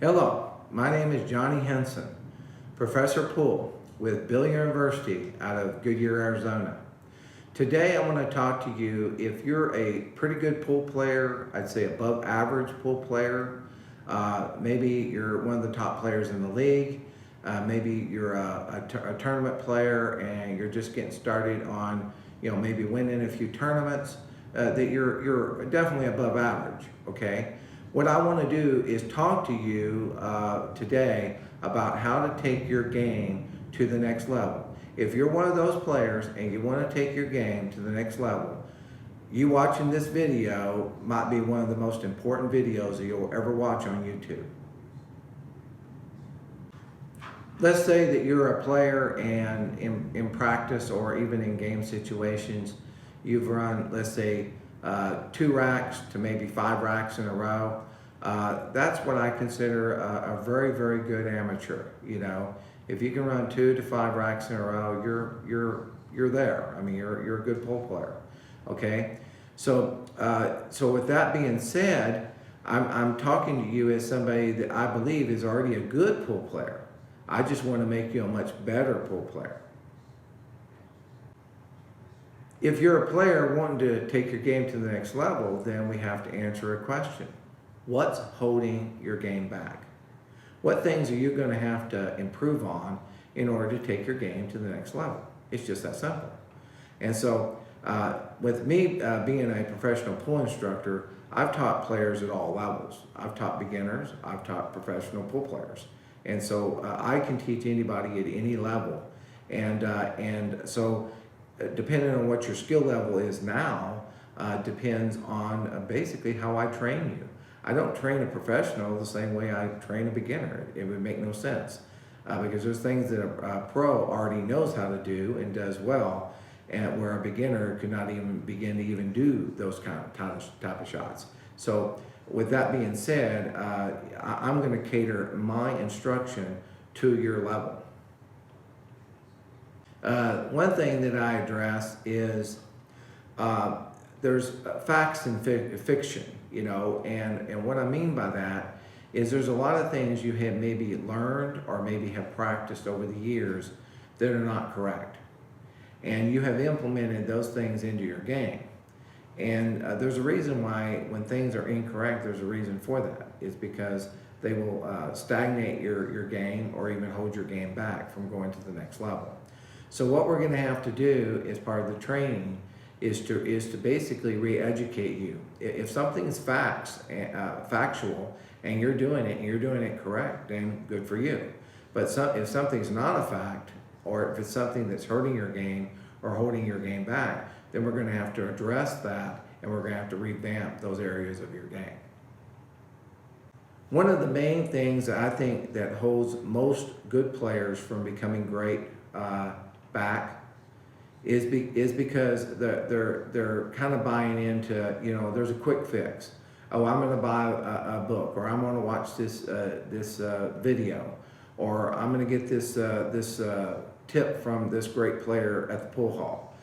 Hello, my name is Johnny Henson, Professor Poole with Billiard University out of Goodyear, Arizona. Today I want to talk to you if you're a pretty good pool player, I'd say above average pool player, maybe you're one of the top players in the league, maybe you're a tournament player and you're just getting started on, maybe winning a few tournaments, that you're definitely above average, okay? What I want to do is talk to you today about how to take your game to the next level. If you're one of those players and you want to take your game to the next level, you watching this video might be one of the most important videos that you'll ever watch on YouTube. Let's say that you're a player and in practice or even in game situations, you've run, let's say, 2 racks to maybe 5 racks in a row. That's what I consider a very, very good amateur. If you can run 2 to 5 racks in a row, you're there. I mean, you're a good pool player. Okay, so with that being said, I'm talking to you as somebody that I believe is already a good pool player. I just want to make you a much better pool player. If you're a player wanting to take your game to the next level, then we have to answer a question. What's holding your game back? What things are you going to have to improve on in order to take your game to the next level? It's just that simple. And so with me being a professional pool instructor, I've taught players at all levels. I've taught beginners, I've taught professional pool players. And so I can teach anybody at any level. And so depending on what your skill level is now, depends on basically how I train you. I don't train a professional the same way I train a beginner. It would make no sense because there's things that a pro already knows how to do and does well, and where a beginner could not even begin to even do those type of shots. So with that being said, I'm going to cater my instruction to your level. One thing that I address is there's facts and fiction, and what I mean by that is there's a lot of things you have maybe learned or maybe have practiced over the years that are not correct. And you have implemented those things into your game. And there's a reason why when things are incorrect, there's a reason for that. It's because they will stagnate your game or even hold your game back from going to the next level. So what we're going to have to do as part of the training is to basically re-educate you. If something's factual and you're doing it correct, then good for you. But if something's not a fact, or if it's something that's hurting your game or holding your game back, then we're going to have to address that, and we're going to have to revamp those areas of your game. One of the main things that I think that holds most good players from becoming great back is because they're kind of buying into, there's a quick fix. Oh, I'm going to buy a book, or I'm going to watch this video, or I'm going to get this tip from this great player at the pool hall.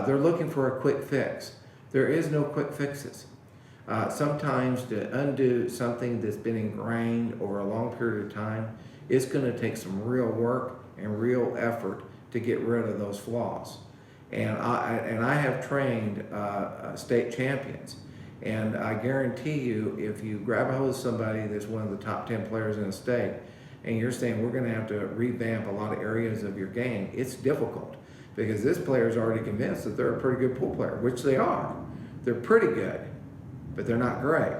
They're looking for a quick fix. There is no quick fixes. Sometimes to undo something that's been ingrained over a long period of time, it's going to take some real work and real effort to get rid of those flaws. And I have trained state champions, and I guarantee you, if you grab a hold of somebody that's one of the top 10 players in the state, and you're saying we're going to have to revamp a lot of areas of your game, it's difficult because this player is already convinced that they're a pretty good pool player, which they are. They're pretty good, but they're not great.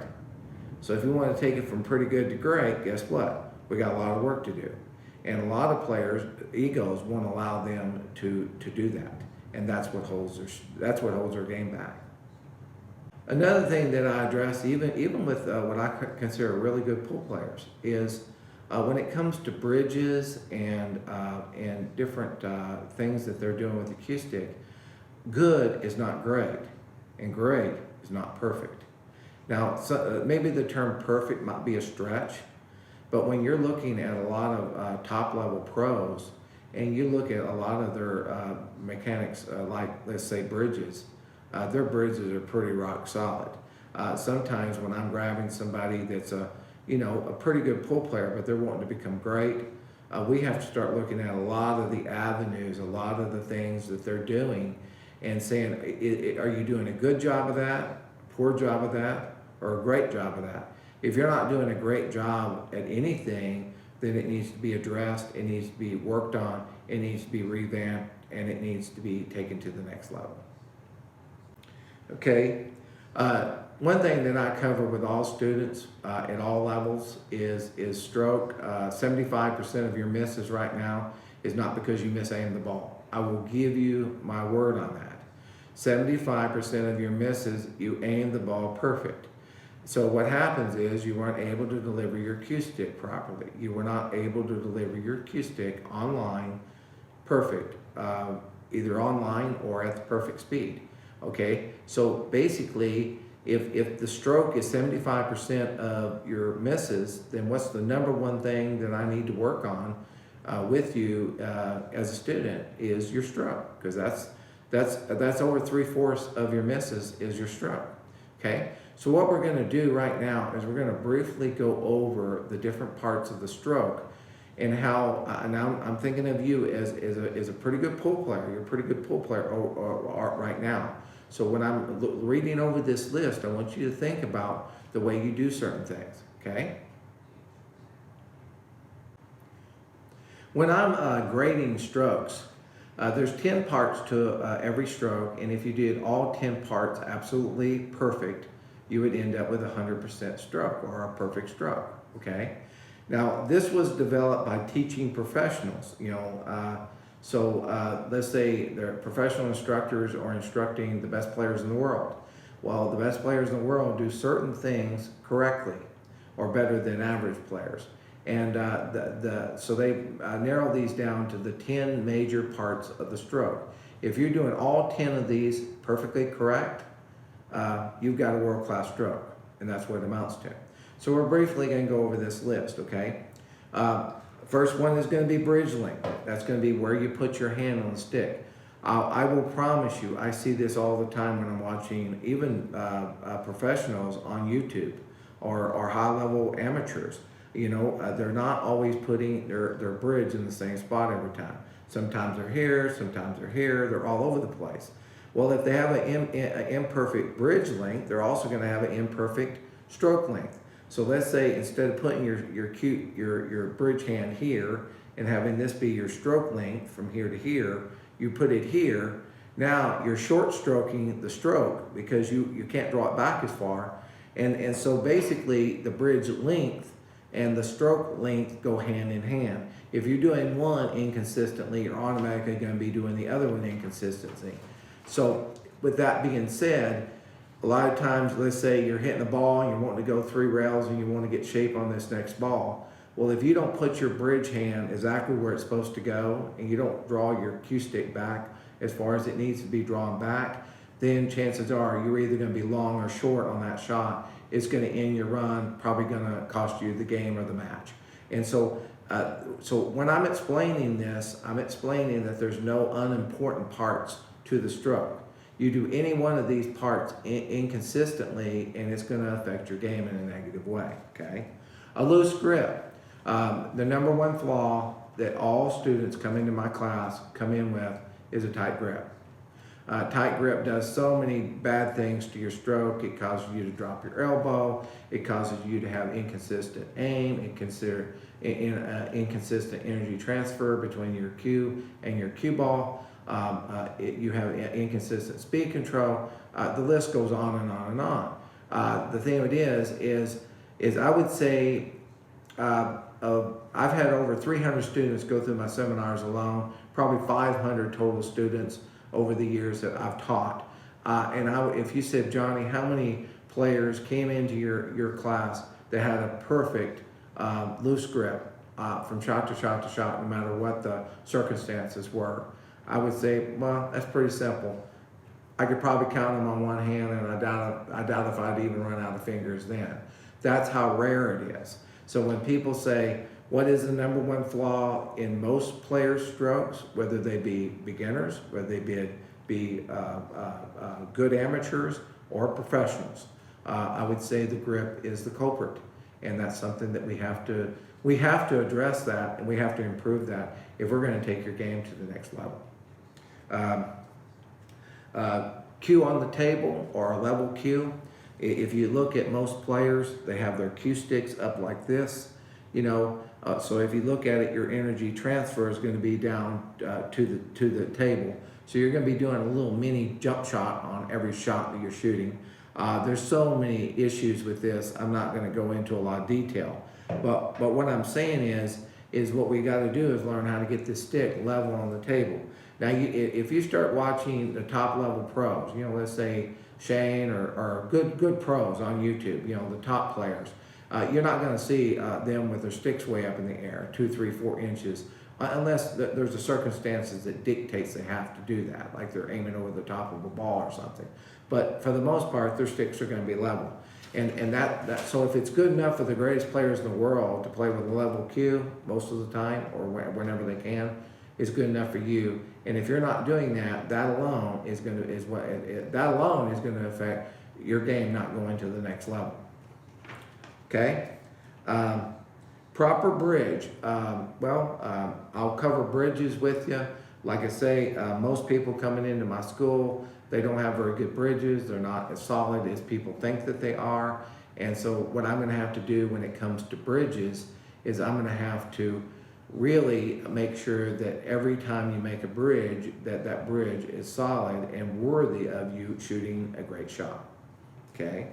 So if you want to take it from pretty good to great, guess what? We got a lot of work to do. And a lot of players' egos won't allow them to do that. And that's what holds their game back. Another thing that I address, even with what I consider really good pool players, is when it comes to bridges and different things that they're doing with the cue stick, good is not great, and great is not perfect. Now, maybe the term perfect might be a stretch, but when you're looking at a lot of top-level pros, and you look at a lot of their mechanics, like, let's say, bridges, their bridges are pretty rock solid. Sometimes when I'm grabbing somebody that's a pretty good pool player, but they're wanting to become great, we have to start looking at a lot of the avenues, a lot of the things that they're doing, and saying, are you doing a good job of that, poor job of that, or a great job of that? If you're not doing a great job at anything, then it needs to be addressed, it needs to be worked on, it needs to be revamped, and it needs to be taken to the next level. Okay, one thing that I cover with all students at all levels is stroke. 75% of your misses right now is not because you misaimed the ball. I will give you my word on that. 75% of your misses, you aimed the ball perfect. So what happens is you weren't able to deliver your cue stick properly. You were not able to deliver your cue stick online perfect, either online or at the perfect speed. Okay, so basically, if the stroke is 75% of your misses, then what's the number one thing that I need to work on with you as a student is your stroke, because that's over 3/4 of your misses is your stroke. Okay, so what we're going to do right now is we're going to briefly go over the different parts of the stroke and how. And I'm thinking of you as a pretty good pool player. You're a pretty good pool player right now. So when I'm reading over this list, I want you to think about the way you do certain things, okay? When I'm grading strokes, there's 10 parts to every stroke, and if you did all 10 parts absolutely perfect, you would end up with a 100% stroke or a perfect stroke, okay? Now, this was developed by teaching professionals, So let's say they're professional instructors or instructing the best players in the world. Well, the best players in the world do certain things correctly or better than average players. And so they narrow these down to the 10 major parts of the stroke. If you're doing all 10 of these perfectly correct, you've got a world-class stroke, and that's what it amounts to. So we're briefly going to go over this list, okay? First one is going to be bridge length. That's going to be where you put your hand on the stick. I will promise you, I see this all the time when I'm watching even professionals on YouTube or high-level amateurs. They're not always putting their bridge in the same spot every time. Sometimes they're here, sometimes they're here, they're all over the place. Well, if they have an imperfect bridge length, they're also going to have an imperfect stroke length. So let's say instead of putting your bridge hand here and having this be your stroke length from here to here, you put it here. Now you're short stroking the stroke because you can't draw it back as far. And so basically the bridge length and the stroke length go hand in hand. If you're doing one inconsistently, you're automatically going to be doing the other one inconsistently. So with that being said, a lot of times, let's say you're hitting the ball and you're wanting to go 3 rails and you want to get shape on this next ball. Well, if you don't put your bridge hand exactly where it's supposed to go and you don't draw your cue stick back as far as it needs to be drawn back, then chances are you're either going to be long or short on that shot. It's going to end your run, probably going to cost you the game or the match. And so when I'm explaining this, I'm explaining that there's no unimportant parts to the stroke. You do any one of these parts inconsistently, and it's going to affect your game in a negative way, okay? A loose grip. The number one flaw that all students come into my class come in with is a tight grip. Tight grip does so many bad things to your stroke. It causes you to drop your elbow. It causes you to have inconsistent aim. It inconsistent energy transfer between your cue and your cue ball. You have inconsistent speed control. The list goes on and on and on. The thing of it is I would say I've had over 300 students go through my seminars alone, probably 500 total students over the years that I've taught. If you said, Johnny, how many players came into your class that had a perfect loose grip from shot to shot to shot, no matter what the circumstances were, I would say, well, that's pretty simple. I could probably count them on one hand, and I doubt if I'd even run out of fingers then. That's how rare it is. So when people say, what is the number one flaw in most players' strokes, whether they be beginners, whether they be good amateurs or professionals, I would say the grip is the culprit. And that's something that we have to address that, and we have to improve that if we're going to take your game to the next level. Cue on the table, or a level cue. If you look at most players, they have their cue sticks up like this, so if you look at it, your energy transfer is going to be down to the table. So you're going to be doing a little mini jump shot on every shot that you're shooting. There's so many issues with this. I'm not going to go into a lot of detail, but what I'm saying is what we got to do is learn how to get this stick level on the table. Now, if you start watching the top level pros, let's say Shane or good pros on YouTube, the top players, you're not going to see them with their sticks way up in the air, 2, 3, 4 inches, unless there's the circumstances that dictates they have to do that, like they're aiming over the top of a ball or something. But for the most part, their sticks are going to be level. And so if it's good enough for the greatest players in the world to play with a level cue most of the time, or whenever they can, it's good enough for you. And if you're not doing that, that alone is going to affect your game not going to the next level. Okay. Proper bridge. I'll cover bridges with you. Like I say, most people coming into my school, they don't have very good bridges. They're not as solid as people think that they are. And so what I'm going to have to do when it comes to bridges is I'm going to have to really make sure that every time you make a bridge, that bridge is solid and worthy of you shooting a great shot. Okay.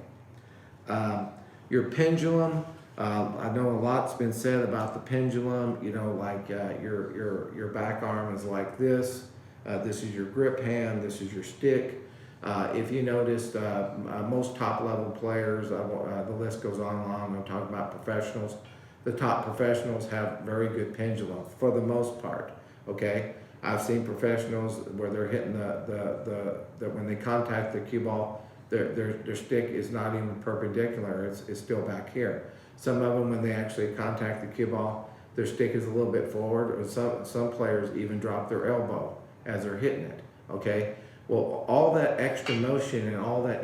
Your pendulum. I know a lot's been said about the pendulum. Like your back arm is like this. This is your grip hand. This is your stick. If you noticed, most top level players, the list goes on and on. I'm talking about professionals. The top professionals have very good pendulum for the most part. Okay, I've seen professionals where they're hitting the when they contact the cue ball, their stick is not even perpendicular. It's still back here. Some of them, when they actually contact the cue ball, their stick is a little bit forward, or some players even drop their elbow as they're hitting it. Okay, well, all that extra motion and all that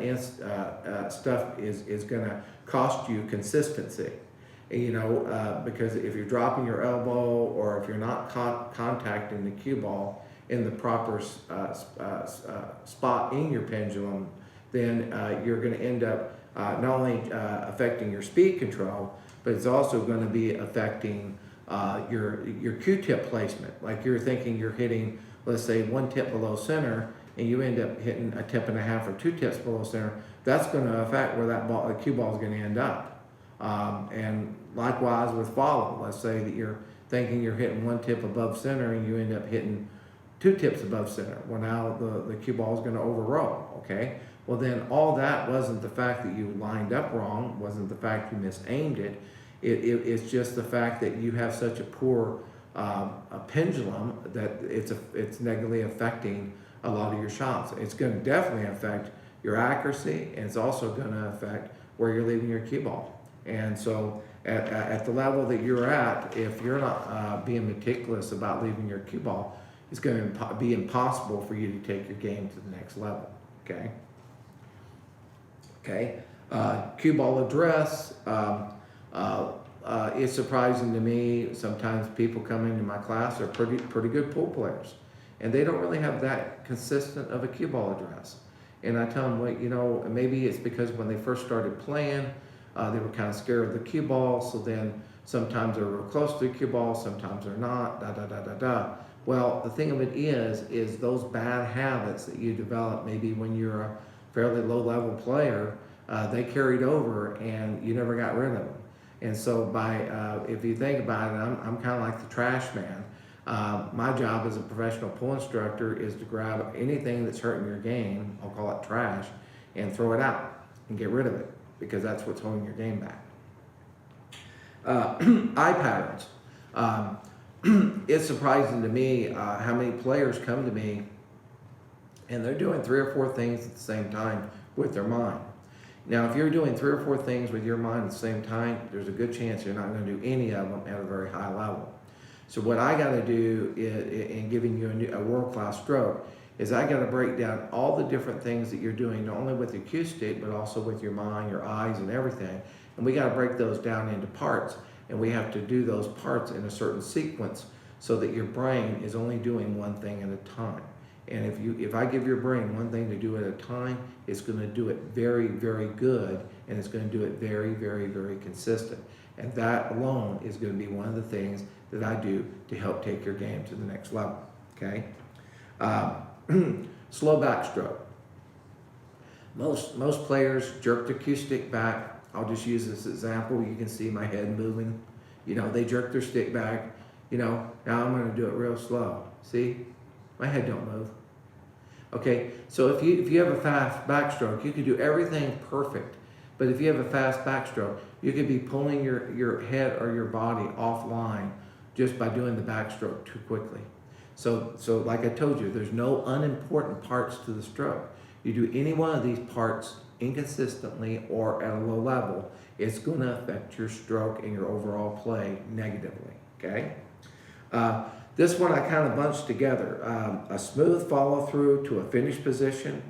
stuff is going to cost you consistency. Because if you're dropping your elbow, or if you're not contacting the cue ball in the proper spot in your pendulum, then you're going to end up not only affecting your speed control, but it's also going to be affecting your Q-tip placement. Like you're thinking you're hitting, let's say, 1 tip below center, and you end up hitting a tip and a half or 2 tips below center. That's going to affect where the cue ball is going to end up. And likewise with follow. Let's say that you're thinking you're hitting 1 tip above center, and you end up hitting 2 tips above center. Well, now the cue ball is going to overroll. Okay. Well, then all that wasn't the fact that you lined up wrong, wasn't the fact you misaimed it. It's just the fact that you have such a poor a pendulum that it's negatively affecting a lot of your shots. It's going to definitely affect your accuracy, and it's also going to affect where you're leaving your cue ball. And so at the level that you're at, if you're not being meticulous about leaving your cue ball, it's going to be impossible for you to take your game to the next level. Okay. Okay. Cue ball address. It's surprising to me. Sometimes people come into my class are pretty good pool players, and they don't really have that consistent of a cue ball address. And I tell them, well, maybe it's because when they first started playing, they were kind of scared of the cue ball. So then sometimes they're real close to the cue ball, sometimes they're not. Well, the thing of it is those bad habits that you develop maybe when you're a fairly low-level player, they carried over and you never got rid of them. And so if you think about it, I'm kind of like the trash man. My job as a professional pool instructor is to grab anything that's hurting your game, I'll call it trash, and throw it out and get rid of it, because that's what's holding your game back. Eye patterns. It's surprising to me how many players come to me and they're doing 3 or 4 things at the same time with their mind. Now, if you're doing 3 or 4 things with your mind at the same time, there's a good chance you're not going to do any of them at a very high level. So what I got to do in giving you a world-class stroke is I got to break down all the different things that you're doing, not only with the cue stick, but also with your mind, your eyes, and everything. And we got to break those down into parts, and we have to do those parts in a certain sequence so that your brain is only doing one thing at a time. And if I give your brain one thing to do at a time, it's going to do it very, very good, and it's going to do it very, very, very consistent. And that alone is going to be one of the things that I do to help take your game to the next level, okay? Slow backstroke. Most players jerk their cue stick back. I'll just use this example. You can see my head moving. You know, they jerk their stick back. You know, now I'm going to do it real slow. See? My head don't move. Okay, so if you have a fast backstroke, you can do everything perfect. But if you have a fast backstroke, you could be pulling your head or your body offline just by doing the backstroke too quickly. So like I told you, there's no unimportant parts to the stroke. You do any one of these parts inconsistently or at a low level, it's going to affect your stroke and your overall play negatively, okay? This one I kind of bunched together. A smooth follow through to a finished position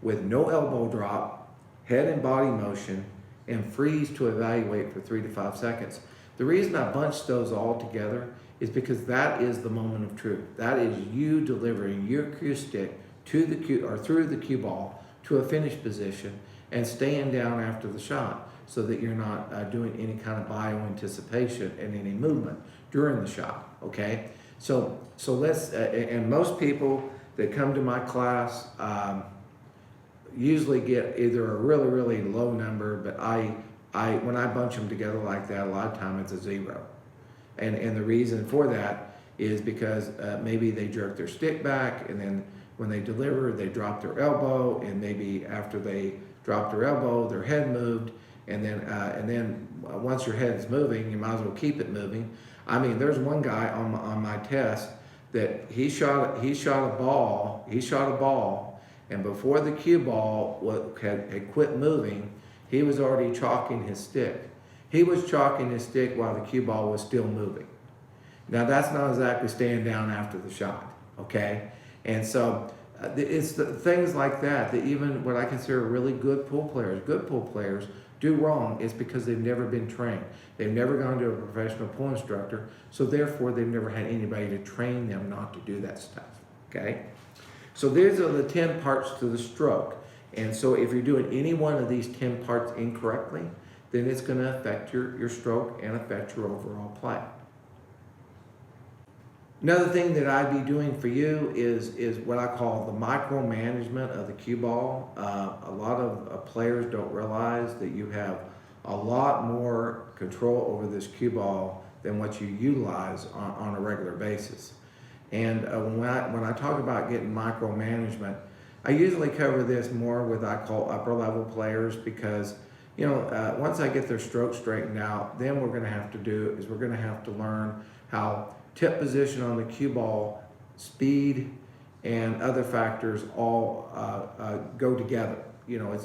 with no elbow drop, head and body motion, and freeze to evaluate for 3 to 5 seconds. The reason I bunched those all together is because that is the moment of truth. That is you delivering your cue stick to the cue or through the cue ball to a finished position and staying down after the shot so that you're not doing any kind of bio-anticipation and any movement during the shot, okay? So let's, and most people that come to my class usually get either a really, really low number, but when I bunch them together like that, a lot of time it's a 0. And the reason for that is because maybe they jerk their stick back, and then when they deliver, they drop their elbow, and maybe after they drop their elbow, their head moved, and then once your head's moving, you might as well keep it moving. I mean, there's one guy on my test that he shot a ball, and before the cue ball had quit moving, he was already chalking his stick. He was chalking his stick while the cue ball was still moving. Now that's not exactly staying down after the shot, okay? And so it's the things like that even what I consider really good pool players do wrong is because they've never been trained. They've never gone to a professional pool instructor, so therefore they've never had anybody to train them not to do that stuff, okay? So these are the 10 parts to the stroke. And so if you're doing any one of these 10 parts incorrectly, then it's going to affect your stroke and affect your overall play. Another thing that I'd be doing for you is what I call the micromanagement of the cue ball. A lot of players don't realize that you have a lot more control over this cue ball than what you utilize on a regular basis. And when I talk about getting micromanagement, I usually cover this more with I call upper level players because, you know, once I get their stroke straightened out, then we're going to have to learn how tip position on the cue ball, speed, and other factors all go together. You know,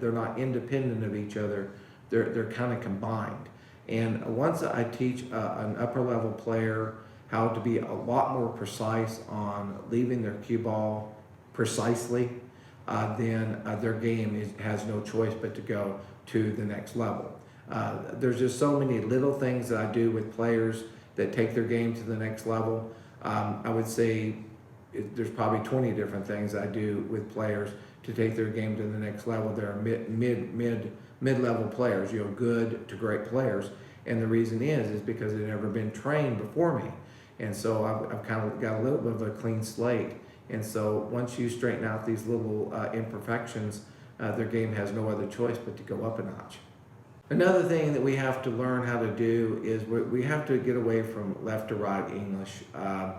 they're not independent of each other. They're kind of combined. And once I teach an upper level player how to be a lot more precise on leaving their cue ball precisely, then their game has no choice but to go to the next level. There's just so many little things that I do with players that take their game to the next level. I would say there's probably 20 different things I do with players to take their game to the next level. There are mid-level players, you know, good to great players. And the reason is because they've never been trained before me. And so I've kind of got a little bit of a clean slate. And so once you straighten out these little imperfections, their game has no other choice but to go up a notch. Another thing that we have to learn how to do is we have to get away from left to right English. I've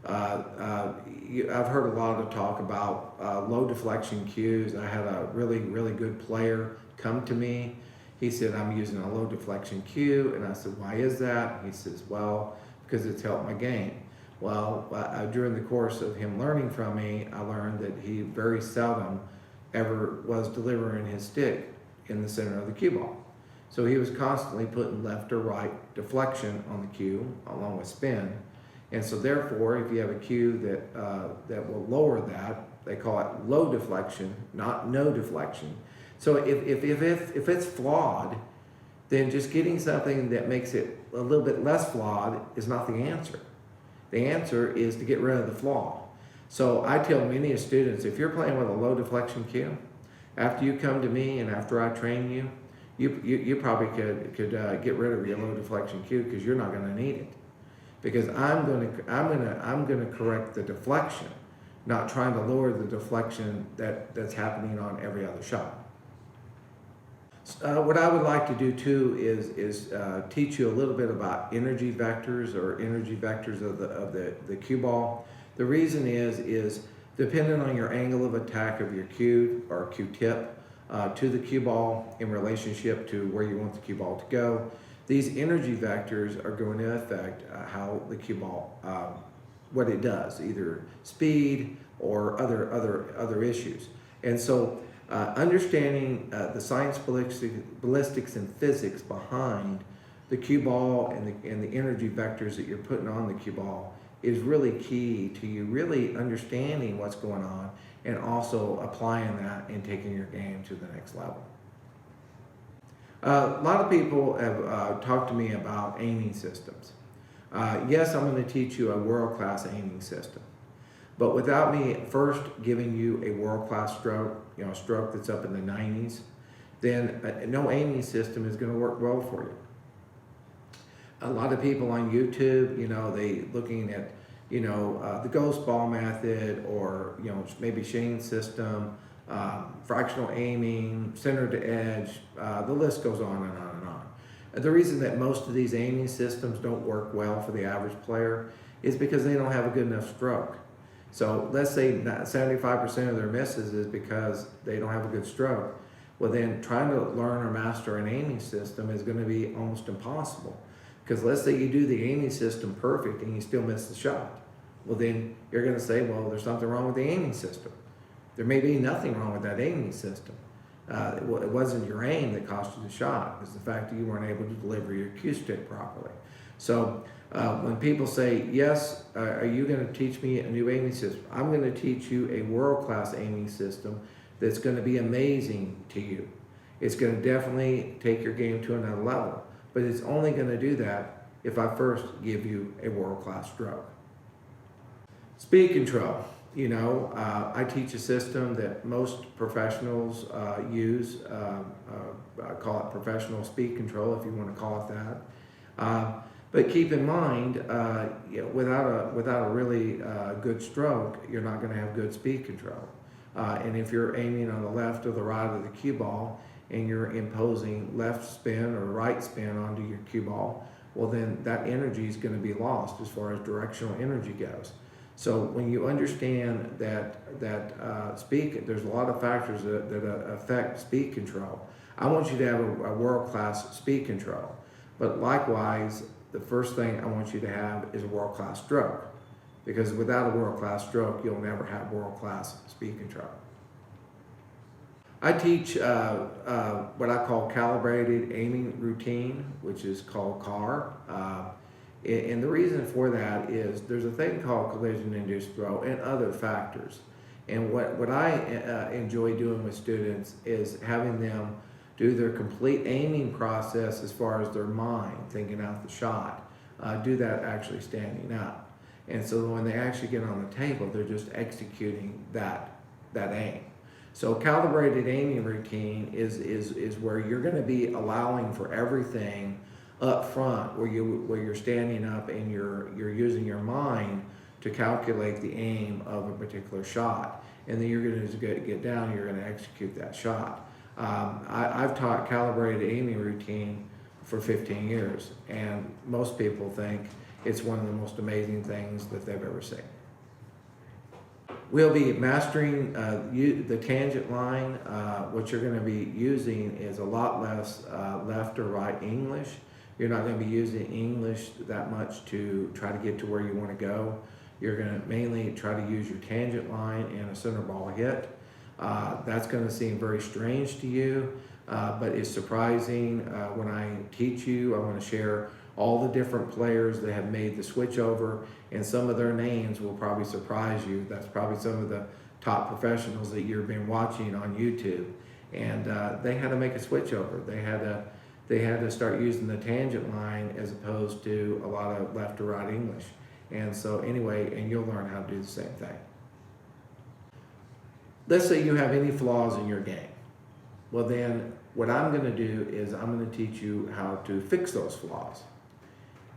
heard a lot of talk about low deflection cues. I had a really, really good player come to me. He said, I'm using a low deflection cue. And I said, why is that? He says, well, because it's helped my game. Well, during the course of him learning from me, I learned that he very seldom ever was delivering his stick in the center of the cue ball. So he was constantly putting left or right deflection on the cue along with spin. And so therefore, if you have a cue that will lower that, they call it low deflection, not no deflection. So if it's flawed, then just getting something that makes it a little bit less flawed is not the answer. The answer is to get rid of the flaw. So I tell many students, if you're playing with a low deflection cue, after you come to me and after I train you, you probably could get rid of your low deflection cue because you're not going to need it. Because I'm going to correct the deflection, not trying to lower the deflection that's happening on every other shot. What I would like to do too is teach you a little bit about energy vectors or energy vectors of the cue ball. The reason is depending on your angle of attack of your cue or cue tip to the cue ball in relationship to where you want the cue ball to go, these energy vectors are going to affect how the cue ball, what it does, either speed or other issues. And so understanding the science, ballistics, and physics behind the cue ball and the energy vectors that you're putting on the cue ball is really key to you really understanding what's going on and also applying that and taking your game to the next level. A lot of people have talked to me about aiming systems. Yes, I'm going to teach you a world-class aiming system. But without me first giving you a world-class stroke, a stroke that's up in the 90s, then no aiming system is going to work well for you. A lot of people on YouTube, they looking at, the ghost ball method or, maybe Shane's system, fractional aiming, center to edge, the list goes on and on and on. The reason that most of these aiming systems don't work well for the average player is because they don't have a good enough stroke. So let's say 75% of their misses is because they don't have a good stroke. Well, then trying to learn or master an aiming system is going to be almost impossible. Because let's say you do the aiming system perfect and you still miss the shot. Well, then you're going to say, well, there's something wrong with the aiming system. There may be nothing wrong with that aiming system. It wasn't your aim that cost you the shot. It's the fact that you weren't able to deliver your cue stick properly. So when people say, yes, are you going to teach me a new aiming system? I'm going to teach you a world-class aiming system that's going to be amazing to you. It's going to definitely take your game to another level. But it's only going to do that if I first give you a world-class stroke. Speed control. I teach a system that most professionals use. I call it professional speed control, if you want to call it that. But keep in mind, without a really good stroke, you're not going to have good speed control. And if you're aiming on the left or the right of the cue ball, and you're imposing left spin or right spin onto your cue ball, well then that energy is going to be lost as far as directional energy goes. So when you understand that speed, there's a lot of factors that affect speed control. I want you to have a world-class speed control, but likewise, the first thing I want you to have is a world-class stroke, because without a world-class stroke, you'll never have world-class speed control. I teach what I call calibrated aiming routine, which is called CAR. And the reason for that is there's a thing called collision-induced throw and other factors. And what I enjoy doing with students is having them do their complete aiming process as far as their mind, thinking out the shot, do that actually standing up. And so when they actually get on the table, they're just executing that aim. So calibrated aiming routine is where you're going to be allowing for everything up front, where you're standing up and you're using your mind to calculate the aim of a particular shot, and then you're going to get down and you're going to execute that shot. I've taught calibrated aiming routine for 15 years, and most people think it's one of the most amazing things that they've ever seen. We'll be mastering the tangent line. What you're going to be using is a lot less left or right English. You're not going to be using English that much to try to get to where you want to go. You're going to mainly try to use your tangent line and a center ball hit. That's going to seem very strange to you, but it's surprising. When I teach you, I want to share all the different players that have made the switch over, and some of their names will probably surprise you. That's probably some of the top professionals that you've been watching on YouTube. And they had to make a switch over. They had they had to start using the tangent line as opposed to a lot of left to right English. And so anyway, and you'll learn how to do the same thing. Let's say you have any flaws in your game. Well then, what I'm going to do is I'm going to teach you how to fix those flaws.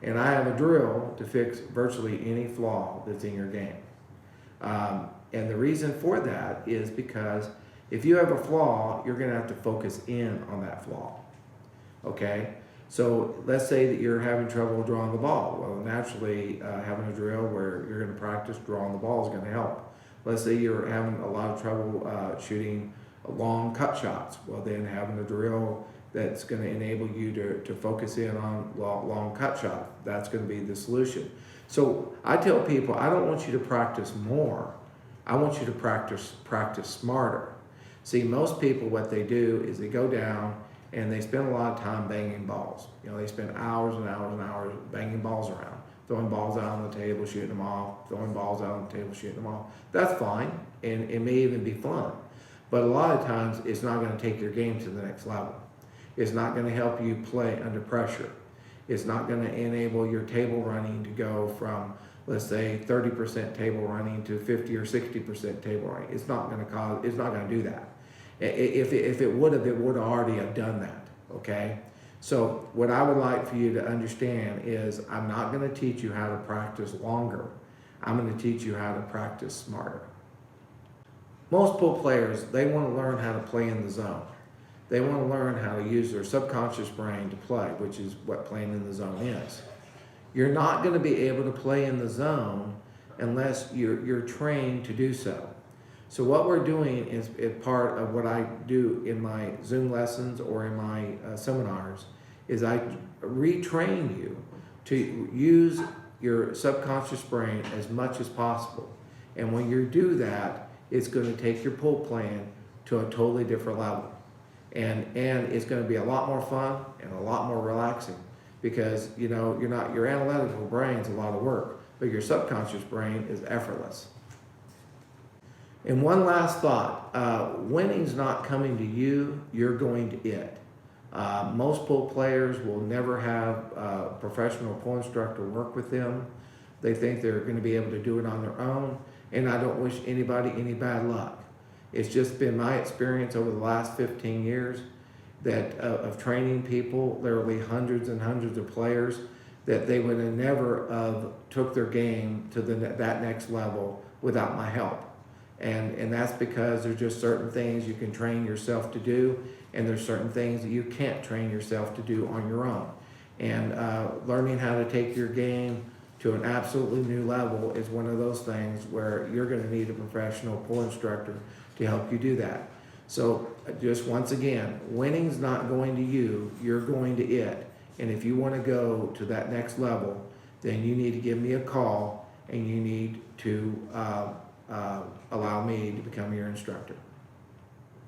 And I have a drill to fix virtually any flaw that's in your game. And the reason for that is because if you have a flaw, you're going to have to focus in on that flaw. Okay? So let's say that you're having trouble drawing the ball. Well, naturally, having a drill where you're going to practice drawing the ball is going to help. Let's say you're having a lot of trouble shooting long cut shots. Well, then having a drill that's going to enable you to focus in on long cut shot. That's going to be the solution. So I tell people, I don't want you to practice more. I want you to practice smarter. See, most people, what they do is they go down and they spend a lot of time banging balls. You know, they spend hours and hours and hours banging balls around, throwing balls out on the table, shooting them off, throwing balls out on the table, shooting them off. That's fine, and it may even be fun. But a lot of times, it's not going to take your game to the next level. It's not going to help you play under pressure. It's not going to enable your table running to go from, let's say, 30% table running to 50 or 60% table running. It's not going to do that. If it would have already have done that, okay? So what I would like for you to understand is I'm not going to teach you how to practice longer. I'm going to teach you how to practice smarter. Most pool players, they want to learn how to play in the zone. They want to learn how to use their subconscious brain to play, which is what playing in the zone is. You're not going to be able to play in the zone unless you're trained to do so. So what we're doing is part of what I do in my Zoom lessons or in my seminars is I retrain you to use your subconscious brain as much as possible. And when you do that, it's going to take your pool playing to a totally different level. And it's going to be a lot more fun and a lot more relaxing because, you know, your analytical brain's a lot of work, but your subconscious brain is effortless. And one last thought, winning's not coming to you, you're going to it. Most pool players will never have a professional pool instructor work with them. They think they're going to be able to do it on their own, and I don't wish anybody any bad luck. It's just been my experience over the last 15 years that of training people, literally hundreds and hundreds of players, that they would have never took their game to that next level without my help. And that's because there's just certain things you can train yourself to do, and there's certain things that you can't train yourself to do on your own. And learning how to take your game to an absolutely new level is one of those things where you're going to need a professional pool instructor to help you do that. So just once again, winning's not going to you, you're going to it. And if you want to go to that next level, then you need to give me a call and you need to allow me to become your instructor.